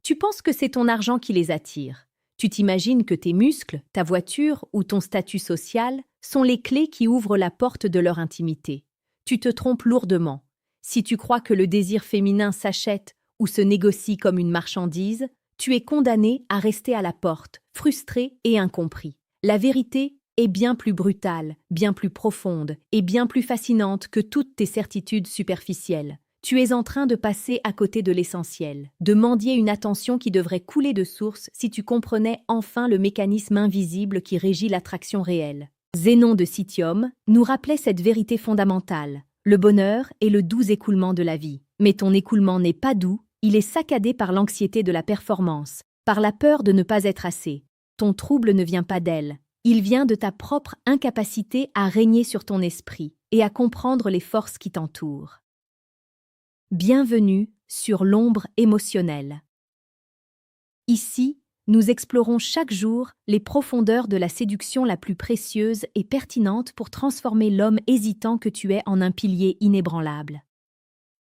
Tu penses que c'est ton argent qui les attire. Tu t'imagines que tes muscles, ta voiture ou ton statut social sont les clés qui ouvrent la porte de leur intimité. Tu te trompes lourdement. Si tu crois que le désir féminin s'achète ou se négocie comme une marchandise, tu es condamné à rester à la porte, frustré et incompris. La vérité est bien plus brutale, bien plus profonde et bien plus fascinante que toutes tes certitudes superficielles. Tu es en train de passer à côté de l'essentiel, de mendier une attention qui devrait couler de source si tu comprenais enfin le mécanisme invisible qui régit l'attraction réelle. Zénon de Citium nous rappelait cette vérité fondamentale. Le bonheur est le doux écoulement de la vie. Mais ton écoulement n'est pas doux, il est saccadé par l'anxiété de la performance, par la peur de ne pas être assez. Ton trouble ne vient pas d'elle, il vient de ta propre incapacité à régner sur ton esprit et à comprendre les forces qui t'entourent. Bienvenue sur l'ombre émotionnelle. Ici, nous explorons chaque jour les profondeurs de la séduction la plus précieuse et pertinente pour transformer l'homme hésitant que tu es en un pilier inébranlable.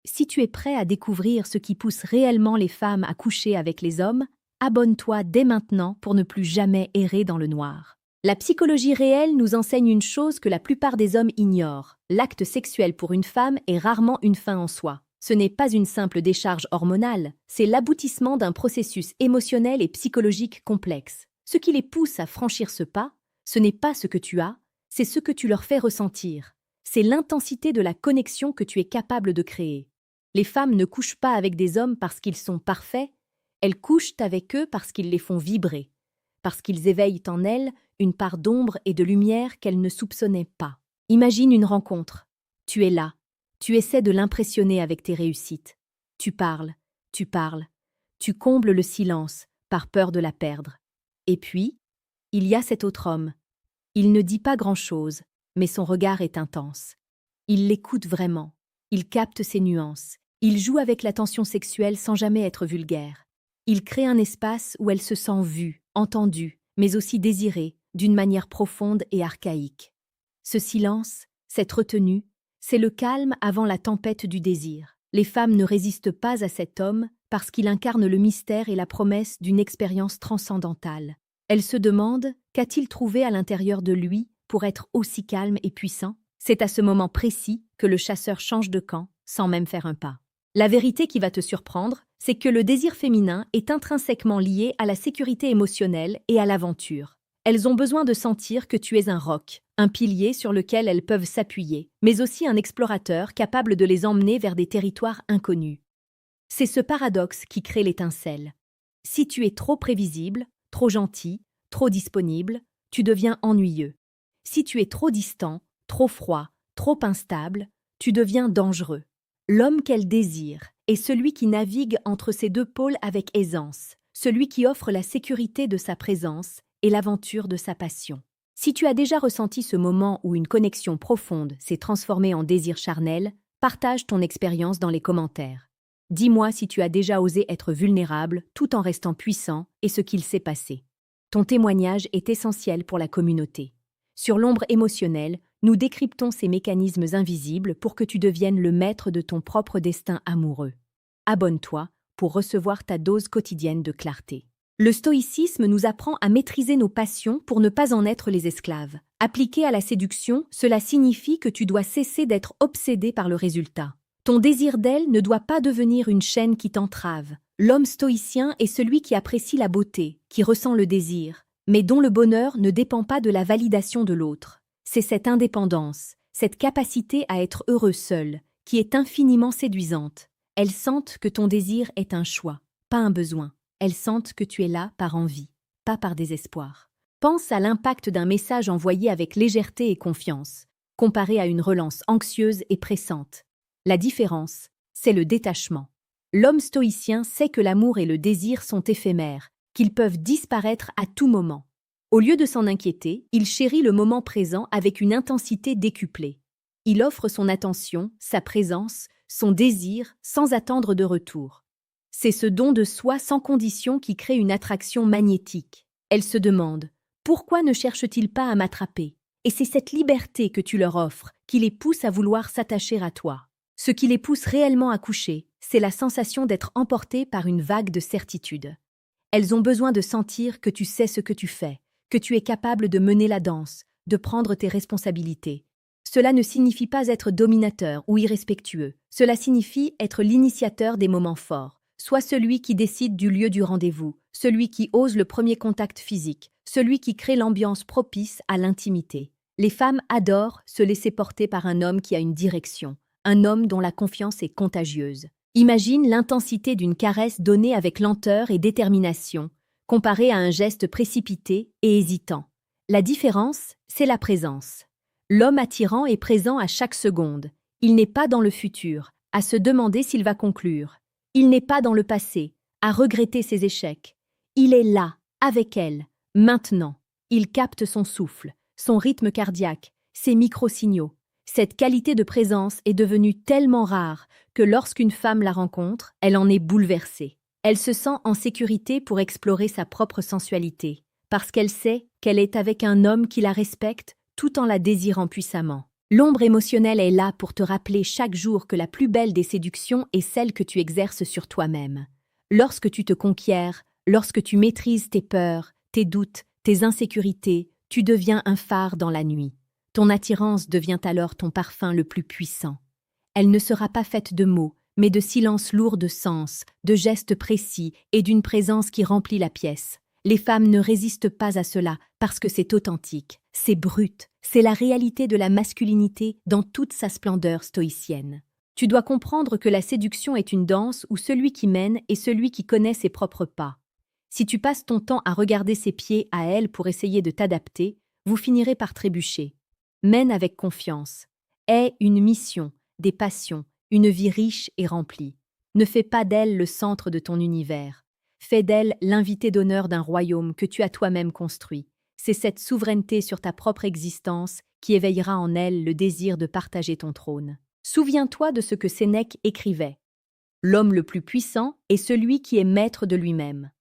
Si tu es prêt à découvrir ce qui pousse réellement les femmes à coucher avec les hommes, abonne-toi dès maintenant pour ne plus jamais errer dans le noir. La psychologie réelle nous enseigne une chose que la plupart des hommes ignorent. L'acte sexuel pour une femme est rarement une fin en soi. Ce n'est pas une simple décharge hormonale, c'est l'aboutissement d'un processus émotionnel et psychologique complexe. Ce qui les pousse à franchir ce pas, ce n'est pas ce que tu as, c'est ce que tu leur fais ressentir. C'est l'intensité de la connexion que tu es capable de créer. Les femmes ne couchent pas avec des hommes parce qu'ils sont parfaits, elles couchent avec eux parce qu'ils les font vibrer, parce qu'ils éveillent en elles une part d'ombre et de lumière qu'elles ne soupçonnaient pas. Imagine une rencontre. Tu es là. Tu essaies de l'impressionner avec tes réussites. Tu parles, tu combles le silence par peur de la perdre. Et puis, il y a cet autre homme. Il ne dit pas grand-chose, mais son regard est intense. Il l'écoute vraiment. Il capte ses nuances. Il joue avec la tension sexuelle sans jamais être vulgaire. Il crée un espace où elle se sent vue, entendue, mais aussi désirée, d'une manière profonde et archaïque. Ce silence, cette retenue, c'est le calme avant la tempête du désir. Les femmes ne résistent pas à cet homme parce qu'il incarne le mystère et la promesse d'une expérience transcendantale. Elles se demandent, qu'a-t-il trouvé à l'intérieur de lui pour être aussi calme et puissant? C'est à ce moment précis que le chasseur change de camp, sans même faire un pas. La vérité qui va te surprendre, c'est que le désir féminin est intrinsèquement lié à la sécurité émotionnelle et à l'aventure. Elles ont besoin de sentir que tu es un roc, un pilier sur lequel elles peuvent s'appuyer, mais aussi un explorateur capable de les emmener vers des territoires inconnus. C'est ce paradoxe qui crée l'étincelle. Si tu es trop prévisible, trop gentil, trop disponible, tu deviens ennuyeux. Si tu es trop distant, trop froid, trop instable, tu deviens dangereux. L'homme qu'elle désire est celui qui navigue entre ces deux pôles avec aisance, celui qui offre la sécurité de sa présence et l'aventure de sa passion. Si tu as déjà ressenti ce moment où une connexion profonde s'est transformée en désir charnel, partage ton expérience dans les commentaires. Dis-moi si tu as déjà osé être vulnérable tout en restant puissant et ce qu'il s'est passé. Ton témoignage est essentiel pour la communauté. Sur l'ombre émotionnelle, nous décryptons ces mécanismes invisibles pour que tu deviennes le maître de ton propre destin amoureux. Abonne-toi pour recevoir ta dose quotidienne de clarté. Le stoïcisme nous apprend à maîtriser nos passions pour ne pas en être les esclaves. Appliqué à la séduction, cela signifie que tu dois cesser d'être obsédé par le résultat. Ton désir d'elle ne doit pas devenir une chaîne qui t'entrave. L'homme stoïcien est celui qui apprécie la beauté, qui ressent le désir, mais dont le bonheur ne dépend pas de la validation de l'autre. C'est cette indépendance, cette capacité à être heureux seul, qui est infiniment séduisante. Elles sentent que ton désir est un choix, pas un besoin. Elles sentent que tu es là par envie, pas par désespoir. Pense à l'impact d'un message envoyé avec légèreté et confiance, comparé à une relance anxieuse et pressante. La différence, c'est le détachement. L'homme stoïcien sait que l'amour et le désir sont éphémères, qu'ils peuvent disparaître à tout moment. Au lieu de s'en inquiéter, il chérit le moment présent avec une intensité décuplée. Il offre son attention, sa présence, son désir sans attendre de retour. C'est ce don de soi sans condition qui crée une attraction magnétique. Elle se demande « Pourquoi ne cherche-t-il pas à m'attraper ?» Et c'est cette liberté que tu leur offres qui les pousse à vouloir s'attacher à toi. Ce qui les pousse réellement à coucher, c'est la sensation d'être emporté par une vague de certitude. Elles ont besoin de sentir que tu sais ce que tu fais, que tu es capable de mener la danse, de prendre tes responsabilités. Cela ne signifie pas être dominateur ou irrespectueux, cela signifie être l'initiateur des moments forts, soit celui qui décide du lieu du rendez-vous, celui qui ose le premier contact physique, celui qui crée l'ambiance propice à l'intimité. Les femmes adorent se laisser porter par un homme qui a une direction, un homme dont la confiance est contagieuse. Imagine l'intensité d'une caresse donnée avec lenteur et détermination, comparée à un geste précipité et hésitant. La différence, c'est la présence. L'homme attirant est présent à chaque seconde. Il n'est pas dans le futur, à se demander s'il va conclure. Il n'est pas dans le passé, à regretter ses échecs. Il est là, avec elle, maintenant. Il capte son souffle, son rythme cardiaque, ses micro-signaux. Cette qualité de présence est devenue tellement rare que lorsqu'une femme la rencontre, elle en est bouleversée. Elle se sent en sécurité pour explorer sa propre sensualité, parce qu'elle sait qu'elle est avec un homme qui la respecte tout en la désirant puissamment. L'ombre émotionnelle est là pour te rappeler chaque jour que la plus belle des séductions est celle que tu exerces sur toi-même. Lorsque tu te conquiers, lorsque tu maîtrises tes peurs, tes doutes, tes insécurités, tu deviens un phare dans la nuit. Ton attirance devient alors ton parfum le plus puissant. Elle ne sera pas faite de mots, mais de silences lourds de sens, de gestes précis et d'une présence qui remplit la pièce. Les femmes ne résistent pas à cela parce que c'est authentique, c'est brut, c'est la réalité de la masculinité dans toute sa splendeur stoïcienne. Tu dois comprendre que la séduction est une danse où celui qui mène est celui qui connaît ses propres pas. Si tu passes ton temps à regarder ses pieds à elle pour essayer de t'adapter, vous finirez par trébucher. Mène avec confiance. Aie une mission, des passions, une vie riche et remplie. Ne fais pas d'elle le centre de ton univers. Fais d'elle l'invité d'honneur d'un royaume que tu as toi-même construit. C'est cette souveraineté sur ta propre existence qui éveillera en elle le désir de partager ton trône. Souviens-toi de ce que Sénèque écrivait. L'homme le plus puissant est celui qui est maître de lui-même.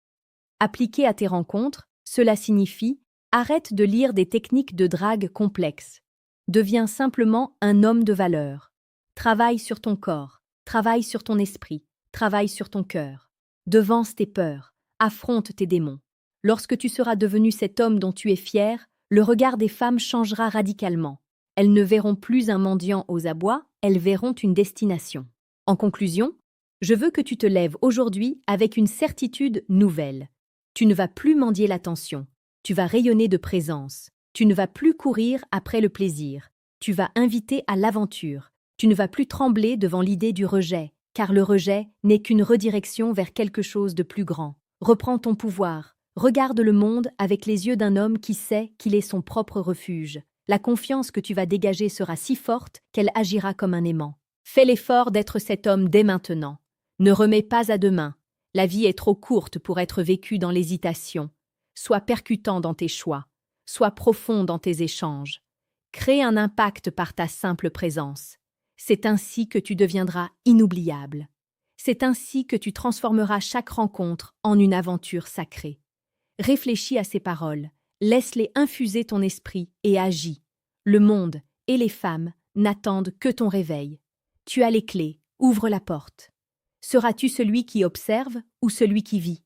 Appliqué à tes rencontres, cela signifie arrête de lire des techniques de drague complexes. Deviens simplement un homme de valeur. Travaille sur ton corps, travaille sur ton esprit, travaille sur ton cœur. Devance tes peurs, affronte tes démons. Lorsque tu seras devenu cet homme dont tu es fier, le regard des femmes changera radicalement. Elles ne verront plus un mendiant aux abois, elles verront une destination. En conclusion, je veux que tu te lèves aujourd'hui avec une certitude nouvelle. Tu ne vas plus mendier l'attention, tu vas rayonner de présence. Tu ne vas plus courir après le plaisir, tu vas inviter à l'aventure. Tu ne vas plus trembler devant l'idée du rejet, car le rejet n'est qu'une redirection vers quelque chose de plus grand. Reprends ton pouvoir, regarde le monde avec les yeux d'un homme qui sait qu'il est son propre refuge. La confiance que tu vas dégager sera si forte qu'elle agira comme un aimant. Fais l'effort d'être cet homme dès maintenant. Ne remets pas à demain. La vie est trop courte pour être vécue dans l'hésitation. Sois percutant dans tes choix. Sois profond dans tes échanges. Crée un impact par ta simple présence. C'est ainsi que tu deviendras inoubliable. C'est ainsi que tu transformeras chaque rencontre en une aventure sacrée. Réfléchis à ces paroles, laisse-les infuser ton esprit et agis. Le monde et les femmes n'attendent que ton réveil. Tu as les clés, ouvre la porte. Seras-tu celui qui observe ou celui qui vit?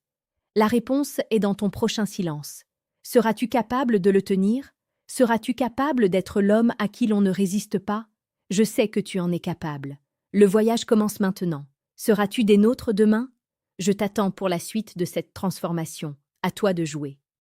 La réponse est dans ton prochain silence. Seras-tu capable de le tenir? Seras-tu capable d'être l'homme à qui l'on ne résiste pas? Je sais que tu en es capable. Le voyage commence maintenant. Seras-tu des nôtres demain? Je t'attends pour la suite de cette transformation. À toi de jouer.